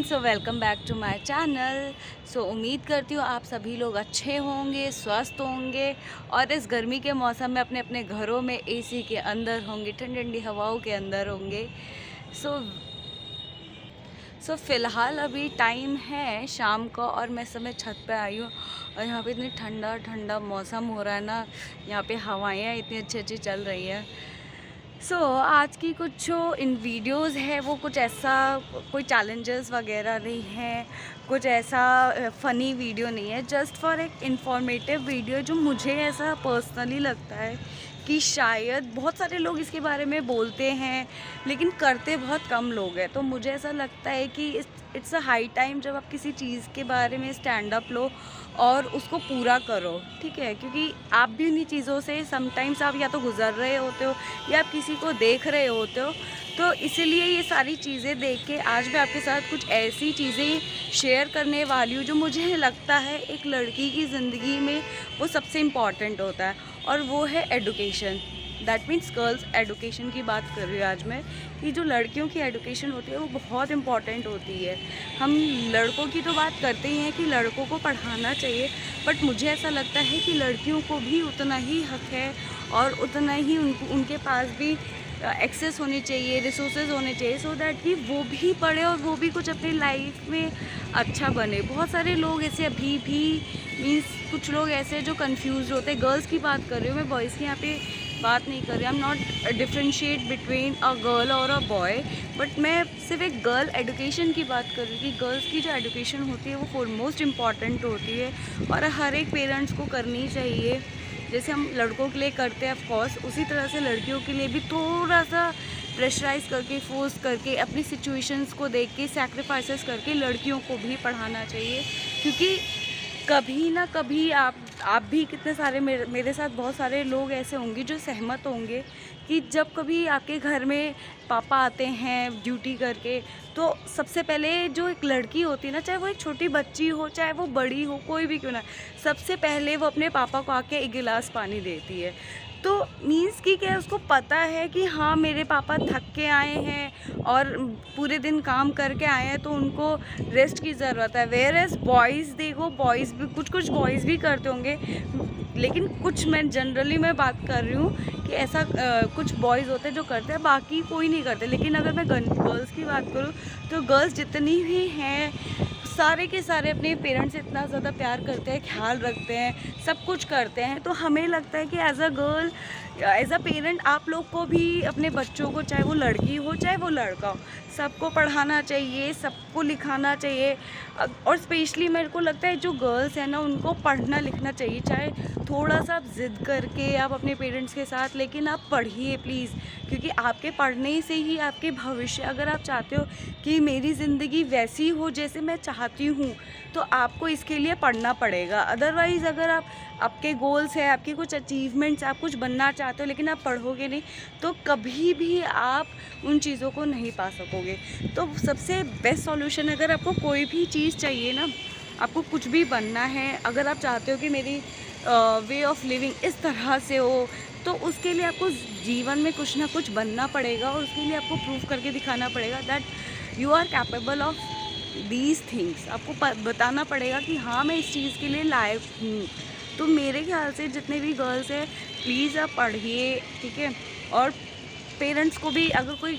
Friends, so welcome back to my channel. So उम्मीद करती हूँ आप सभी लोग अच्छे होंगे, स्वस्थ होंगे और इस गर्मी के मौसम में अपने अपने घरों में एसी के अंदर होंगे, ठंडी ठंडी हवाओं के अंदर होंगे। सो फ़िलहाल अभी टाइम है शाम का और मैं इस समय छत पे आई हूँ और यहाँ पे इतनी ठंडा ठंडा मौसम हो रहा है ना। यहाँ पे हवाएं इतनी अच्छी अच्छी चल रही है। आज की कुछ जो इन वीडियोस है वो कुछ ऐसा कोई चैलेंजेस वगैरह नहीं है, कुछ ऐसा फ़नी वीडियो नहीं है, जस्ट फॉर एक इंफॉर्मेटिव वीडियो जो मुझे ऐसा पर्सनली लगता है कि शायद बहुत सारे लोग इसके बारे में बोलते हैं लेकिन करते बहुत कम लोग हैं। तो मुझे ऐसा लगता है कि इट्स अ हाई टाइम जब आप किसी चीज़ के बारे में स्टैंड अप लो और उसको पूरा करो, ठीक है? क्योंकि आप भी उन्हीं चीज़ों से समटाइम्स आप या तो गुज़र रहे होते हो या आप किसी को देख रहे होते हो। तो इसीलिए ये सारी चीज़ें देख के आज मैं आपके साथ कुछ ऐसी चीज़ें शेयर करने वाली हूँ जो मुझे लगता है एक लड़की की ज़िंदगी में वो सबसे इम्पॉर्टेंट होता है, और वो है education. That means girls education की बात कर रही हूँ आज मैं, कि जो लड़कियों की एडुकेशन होती है वो बहुत इम्पॉर्टेंट होती है। हम लड़कों की तो बात करते ही हैं कि लड़कों को पढ़ाना चाहिए, बट मुझे ऐसा लगता है कि लड़कियों को भी उतना ही हक है और उतना ही उनके पास भी एक्सेस होनी चाहिए, रिसोर्सेज होने चाहिए, सो दैट कि वो भी पढ़े और वो भी कुछ अपनी लाइफ में अच्छा बने। बहुत सारे लोग ऐसे अभी भी मीन्स कुछ लोग ऐसे जो कंफ्यूज होते हैं। गर्ल्स की बात कर रही हूँ मैं, बॉयज़ की यहाँ पे बात नहीं कर रही। I am not differentiate between a girl और अ बॉय, बट मैं सिर्फ एक गर्ल एडुकेशन की बात कर रही हूँ कि गर्ल्स की जो एडुकेशन होती है वो फॉरमोस्ट इम्पॉर्टेंट होती है और हर एक पेरेंट्स को करनी चाहिए। जैसे हम लड़कों के लिए करते हैं ऑफकोर्स, उसी तरह से लड़कियों के लिए भी थोड़ा सा प्रेशराइज़ करके, फोर्स करके, अपनी सिचुएशंस को देख के, सैक्रिफाइसेस करके लड़कियों को भी पढ़ाना चाहिए। क्योंकि कभी ना कभी आप भी कितने सारे मेरे साथ बहुत सारे लोग ऐसे होंगे जो सहमत होंगे कि जब कभी आपके घर में पापा आते हैं ड्यूटी करके, तो सबसे पहले जो एक लड़की होती है ना, चाहे वो एक छोटी बच्ची हो चाहे वो बड़ी हो, कोई भी क्यों ना, सबसे पहले वो अपने पापा को आके एक गिलास पानी देती है। तो मीन्स कि क्या, उसको पता है कि हाँ मेरे पापा थक के आए हैं और पूरे दिन काम करके आए हैं तो उनको रेस्ट की ज़रूरत है। वेयर एज बॉयज़ देखो, बॉयज़ भी कुछ बॉयज़ भी करते होंगे, लेकिन कुछ मैं जनरली मैं बात कर रही हूँ कि ऐसा कुछ बॉयज़ होते हैं जो करते हैं, बाकी कोई नहीं करते। लेकिन अगर मैं गर्ल्स की बात करूँ तो गर्ल्स जितनी भी हैं सारे के सारे अपने पेरेंट्स से इतना ज़्यादा प्यार करते हैं, ख्याल रखते हैं, सब कुछ करते हैं। तो हमें लगता है कि as a girl, as a parent, आप लोग को भी अपने बच्चों को, चाहे वो लड़की हो चाहे वो लड़का हो, सबको पढ़ाना चाहिए, सबको लिखाना चाहिए। और स्पेशली मेरे को लगता है जो गर्ल्स हैं ना, उनको पढ़ना लिखना चाहिए। चाहे थोड़ा सा आप ज़िद करके आप अपने पेरेंट्स के साथ, लेकिन आप पढ़िए प्लीज़, क्योंकि आपके पढ़ने से ही आपके भविष्य, अगर आप चाहते हो कि मेरी ज़िंदगी वैसी हो जैसे मैं चाहती हूँ, तो आपको इसके लिए पढ़ना पड़ेगा। अदरवाइज़ अगर आपके गोल्स है, आपके कुछ अचीवमेंट्स, आप कुछ बनना चाहते हो लेकिन आप पढ़ोगे नहीं, तो कभी भी आप उन चीज़ों को नहीं पा सकोगे। तो सबसे बेस्ट सॉल्यूशन, अगर आपको कोई भी चीज़ चाहिए ना, आपको कुछ भी बनना है, अगर आप चाहते हो कि मेरी वे ऑफ लिविंग इस तरह से हो, तो उसके लिए आपको जीवन में कुछ ना कुछ बनना पड़ेगा और उसके लिए आपको प्रूव करके दिखाना पड़ेगा that you are capable of these things. आपको बताना पड़ेगा कि हाँ मैं इस चीज़ के लिए लायक हूँ। तो मेरे ख्याल से जितने भी गर्ल्स हैं, प्लीज़ आप पढ़िए, ठीक है? और पेरेंट्स को भी, अगर कोई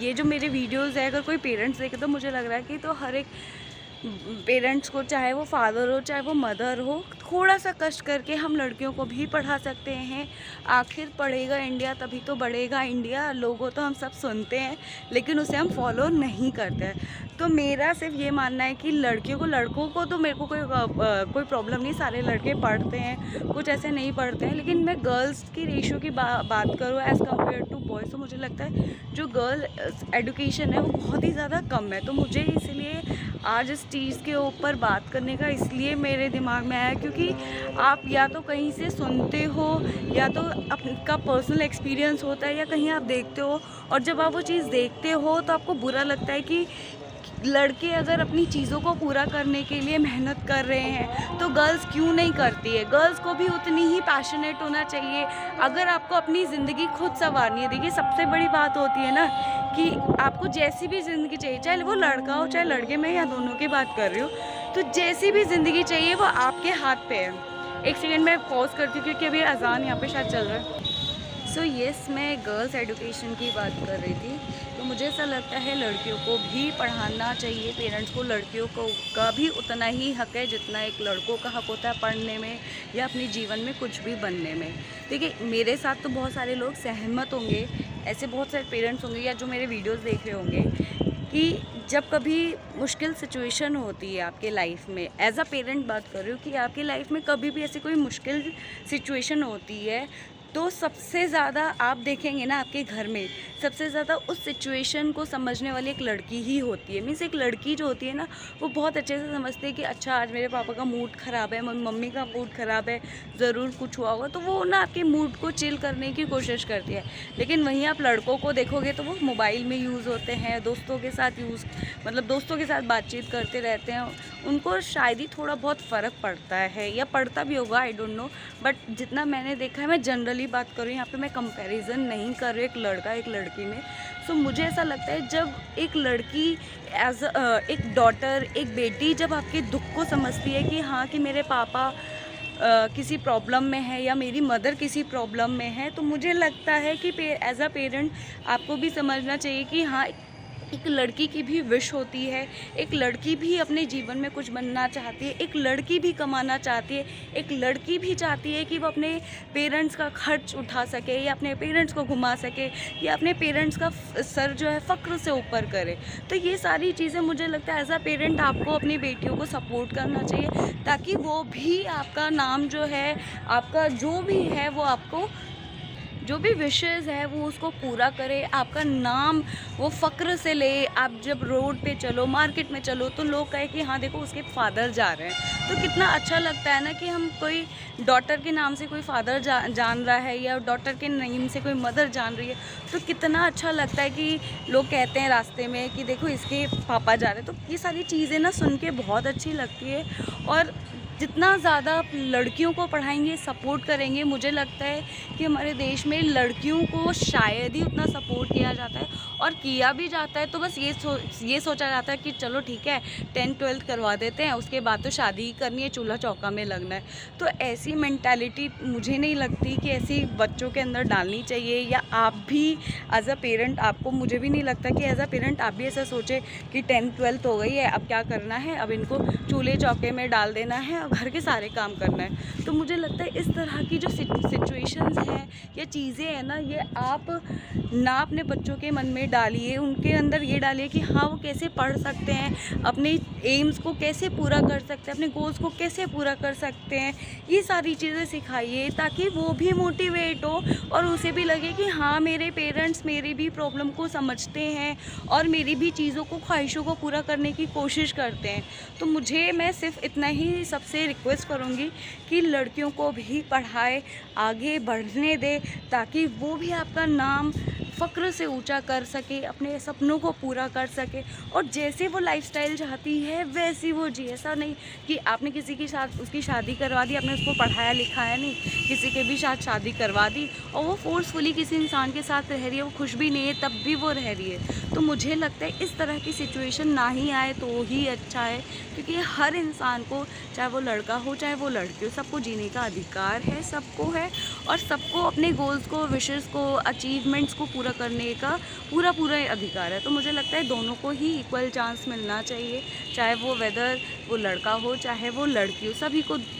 ये जो मेरे वीडियोज़ है अगर कोई पेरेंट्स देखे तो मुझे लग रहा है कि तो हर एक पेरेंट्स को, चाहे वो फादर हो चाहे वो मदर हो, थोड़ा सा कष्ट करके हम लड़कियों को भी पढ़ा सकते हैं। आखिर पढ़ेगा इंडिया तभी तो बढ़ेगा इंडिया। लोगों तो हम सब सुनते हैं लेकिन उसे हम फॉलो नहीं करते हैं। तो मेरा सिर्फ ये मानना है कि लड़कों को तो मेरे को कोई प्रॉब्लम नहीं, सारे लड़के पढ़ते हैं, कुछ ऐसे नहीं पढ़ते हैं। लेकिन मैं गर्ल्स की रेशियो की बात करूँ एज़ कम्पेयर टू बॉयज़, तो मुझे लगता है जो गर्ल एडुकेशन है वो बहुत ही ज़्यादा कम है। तो मुझे इसलिए आज इस चीज़ के ऊपर बात करने का इसलिए मेरे दिमाग में आया, क्योंकि आप या तो कहीं से सुनते हो या तो आपका पर्सनल एक्सपीरियंस होता है या कहीं आप देखते हो, और जब आप वो चीज़ देखते हो तो आपको बुरा लगता है कि लड़के अगर अपनी चीज़ों को पूरा करने के लिए मेहनत कर रहे हैं तो गर्ल्स क्यों नहीं करती है। गर्ल्स को भी उतनी ही पैशनेट होना चाहिए अगर आपको अपनी ज़िंदगी खुद संवारनी है। देखिए सबसे बड़ी बात होती है ना कि आपको जैसी भी ज़िंदगी चाहिए, चाहे वो लड़का हो चाहे लड़के, मैं या दोनों की बात कर रही हूँ, तो जैसी भी ज़िंदगी चाहिए वो आपके हाथ पे है। एक सेकंड मैं पॉज़ करती हूँ क्योंकि अभी अज़ान यहाँ पे शायद चल रहा है। सो येस, मैं गर्ल्स एजुकेशन की बात कर रही थी। तो मुझे ऐसा लगता है लड़कियों को भी पढ़ाना चाहिए, पेरेंट्स को लड़कियों को का भी उतना ही हक है जितना एक लड़कों का हक होता है पढ़ने में या अपने जीवन में कुछ भी बनने में। देखिए, मेरे साथ तो बहुत सारे लोग सहमत होंगे, ऐसे बहुत सारे पेरेंट्स होंगे या जो मेरे वीडियोस देख रहे होंगे कि जब कभी मुश्किल सिचुएशन होती है आपके लाइफ में, एज अ पेरेंट बात कर रही हूँ कि आपकी लाइफ में कभी भी ऐसी कोई मुश्किल सिचुएशन होती है, तो सबसे ज़्यादा आप देखेंगे ना आपके घर में सबसे ज़्यादा उस सिचुएशन को समझने वाली एक लड़की ही होती है। मीन्स एक लड़की जो होती है ना, वो बहुत अच्छे से समझती है कि अच्छा आज मेरे पापा का मूड ख़राब है, मम्मी का मूड ख़राब है, ज़रूर कुछ हुआ होगा, तो वो ना आपके मूड को चिल करने की कोशिश करती है। लेकिन वहीं आप लड़कों को देखोगे तो वो मोबाइल में यूज़ होते हैं, दोस्तों के साथ दोस्तों के साथ बातचीत करते रहते हैं। उनको शायद ही थोड़ा बहुत फ़र्क पड़ता है या पड़ता भी होगा, आई डोंट नो, बट जितना मैंने देखा है, मैं जनरली बात करूँ, यहाँ पे मैं कंपैरिजन नहीं कर रही एक लड़का एक लड़की में। सो मुझे ऐसा लगता है जब एक लड़की एक डॉटर, एक बेटी जब आपके दुख को समझती है कि हाँ कि मेरे पापा किसी प्रॉब्लम में है या मेरी मदर किसी प्रॉब्लम में है, तो मुझे लगता है कि एज अ पेरेंट आपको भी समझना चाहिए कि हाँ, एक लड़की की भी विश होती है, एक लड़की भी अपने जीवन में कुछ बनना चाहती है, एक लड़की भी कमाना चाहती है, एक लड़की भी चाहती है कि वो अपने पेरेंट्स का खर्च उठा सके या अपने पेरेंट्स को घुमा सके या अपने पेरेंट्स का सर जो है फ़ख्र से ऊपर करे। तो ये सारी चीज़ें मुझे लगता है एज अ पेरेंट आपको अपनी बेटियों को सपोर्ट करना चाहिए, ताकि वो भी आपका नाम जो है, आपका जो भी है, वो आपको जो भी विशेज़ है वो उसको पूरा करे, आपका नाम वो फ़ख्र से ले। आप जब रोड पे चलो, मार्केट में चलो, तो लोग कहे कि हाँ देखो उसके फादर जा रहे हैं, तो कितना अच्छा लगता है ना कि हम कोई डॉटर के नाम से कोई फादर जान रहा है या डॉटर के नेम से कोई मदर जान रही है, तो कितना अच्छा लगता है कि लोग कहते हैं रास्ते में कि देखो इसके पापा जा रहे हैं। तो ये सारी चीज़ें ना सुन के बहुत अच्छी लगती है। और जितना ज़्यादा आप लड़कियों को पढ़ाएंगे, सपोर्ट करेंगे, मुझे लगता है कि हमारे देश में लड़कियों को शायद ही उतना सपोर्ट किया जाता है, और किया भी जाता है तो बस ये सोचा जाता है कि चलो ठीक है 10th-12th करवा देते हैं, उसके बाद तो शादी ही करनी है, चूल्हा चौका में लगना है। तो ऐसी मेंटालिटी मुझे नहीं लगती कि ऐसी बच्चों के अंदर डालनी चाहिए, या आप भी एज अ पेरेंट, आपको, मुझे भी नहीं लगता कि एज अ पेरेंट आप भी ऐसा सोचें कि 10th-12th हो गई है, अब क्या करना है, अब इनको चूल्हे चौके में डाल देना है, घर के सारे काम करना है। तो मुझे लगता है इस तरह की जो सिचुएशंस हैं या चीज़ें हैं ना, ये आप ना अपने बच्चों के मन में डालिए, उनके अंदर ये डालिए कि हाँ वो कैसे पढ़ सकते हैं, अपने एम्स को कैसे पूरा कर सकते हैं, अपने गोल्स को कैसे पूरा कर सकते हैं, ये सारी चीज़ें सिखाइए, ताकि वो भी मोटिवेट हो और उसे भी लगे कि हाँ मेरे पेरेंट्स मेरी भी प्रॉब्लम को समझते हैं और मेरी भी चीज़ों को, ख्वाहिशों को पूरा करने की कोशिश करते हैं। तो मैं सिर्फ इतना ही सबसे रिक्वेस्ट करूँगी कि लड़कियों को भी पढ़ाए, आगे बढ़ने दे, ताकि वो भी आपका नाम फ़ख्र से ऊंचा कर सके, अपने सपनों को पूरा कर सके, और जैसे वो लाइफस्टाइल चाहती है वैसी वो जी। ऐसा नहीं कि आपने किसी की साथ उसकी शादी करवा दी, आपने उसको पढ़ाया लिखाया नहीं, किसी के भी साथ शादी करवा दी और वो फोर्सफुली किसी इंसान के साथ रह रही है, वो खुश भी नहीं है तब भी वो रह रही है। तो मुझे लगता है इस तरह की सिचुएशन ना ही आए तो ही अच्छा है, क्योंकि हर इंसान को, चाहे वो लड़का हो चाहे वो लड़की हो, सबको जीने का अधिकार है, सबको है, और सबको अपने गोल्स को, विशेस को, अचीवमेंट्स को पूरा करने का पूरा अधिकार है। तो मुझे लगता है दोनों को ही इक्वल चांस मिलना चाहिए, चाहे वो वेदर वो लड़का हो चाहे वो लड़की हो,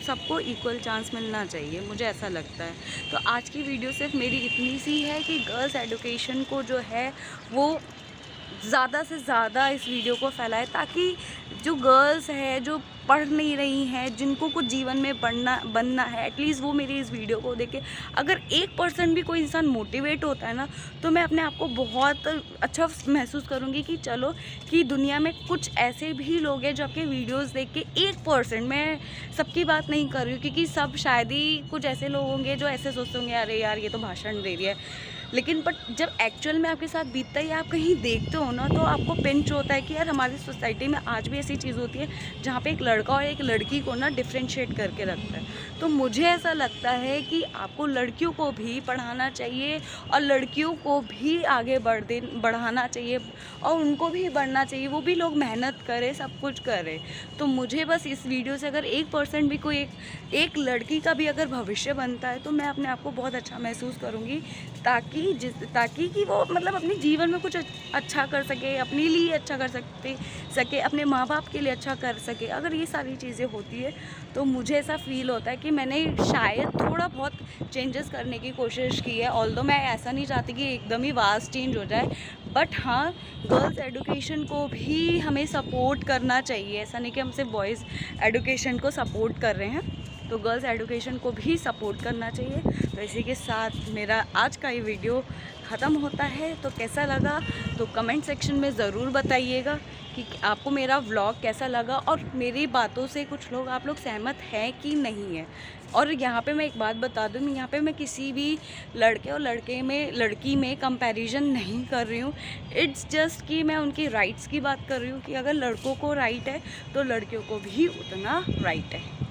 सबको इक्वल चांस मिलना चाहिए, मुझे ऐसा लगता है। तो आज की वीडियो सिर्फ मेरी इतनी सी है कि गर्ल्स एजुकेशन को जो है वो ज़्यादा से ज़्यादा इस वीडियो को फैलाए, ताकि जो गर्ल्स है जो पढ़ नहीं रही हैं, जिनको कुछ जीवन में बनना है, एटलीस्ट वो मेरी इस वीडियो को देख के अगर 1% भी कोई इंसान मोटिवेट होता है ना, तो मैं अपने आप को बहुत अच्छा महसूस करूँगी कि चलो कि दुनिया में कुछ ऐसे भी लोग हैं जो आपके वीडियोस देख के 1%, मैं सबकी बात नहीं कर रही हूँ क्योंकि सब शायद ही कुछ ऐसे लोग होंगे जो ऐसे सोचते होंगे अरे यार ये तो भाषण दे रही है, लेकिन बट जब एक्चुअल में आपके साथ बीतता है या आप कहीं देखते हो ना, तो आपको पिंच होता है कि यार हमारी सोसाइटी में आज भी ऐसी चीज़ होती है जहाँ पे एक लड़का और एक लड़की को ना डिफ्रेंशिएट करके रखता है। तो मुझे ऐसा लगता है कि आपको लड़कियों को भी पढ़ाना चाहिए और लड़कियों को भी आगे बढ़ाना चाहिए और उनको भी बढ़ना चाहिए, वो भी लोग मेहनत करें, सब कुछ करें। तो मुझे बस इस वीडियो से अगर 1% भी कोई एक लड़की का भी अगर भविष्य बनता है तो मैं अपने आप को बहुत अच्छा महसूस करूँगी, ताकि कि वो मतलब अपने जीवन में कुछ अच्छा कर सके, अपने लिए अच्छा कर सके, अपने माँ बाप के लिए अच्छा कर सके। अगर ये सारी चीज़ें होती है तो मुझे ऐसा फ़ील होता है कि मैंने शायद थोड़ा बहुत चेंजेस करने की कोशिश की है। ऑल्दो मैं ऐसा नहीं चाहती कि एकदम ही वास्ट चेंज हो जाए, बट हाँ, गर्ल्स एजुकेशन को भी हमें सपोर्ट करना चाहिए। ऐसा नहीं कि हम सिर्फ बॉयज़ एजुकेशन को सपोर्ट कर रहे हैं, तो गर्ल्स एजुकेशन को भी सपोर्ट करना चाहिए। तो इसी के साथ मेरा आज का ये वीडियो ख़त्म होता है। तो कैसा लगा तो कमेंट सेक्शन में ज़रूर बताइएगा कि आपको मेरा व्लॉग कैसा लगा और मेरी बातों से कुछ लोग आप लोग सहमत हैं कि नहीं है। और यहाँ पे मैं एक बात बता दूँ, यहाँ पे मैं किसी भी लड़के और लड़की में कंपैरिजन नहीं कर रही हूँ। इट्स जस्ट कि मैं उनकी राइट्स की बात कर रही हूँ कि अगर लड़कों को राइट है तो लड़कियों को भी उतना राइट है।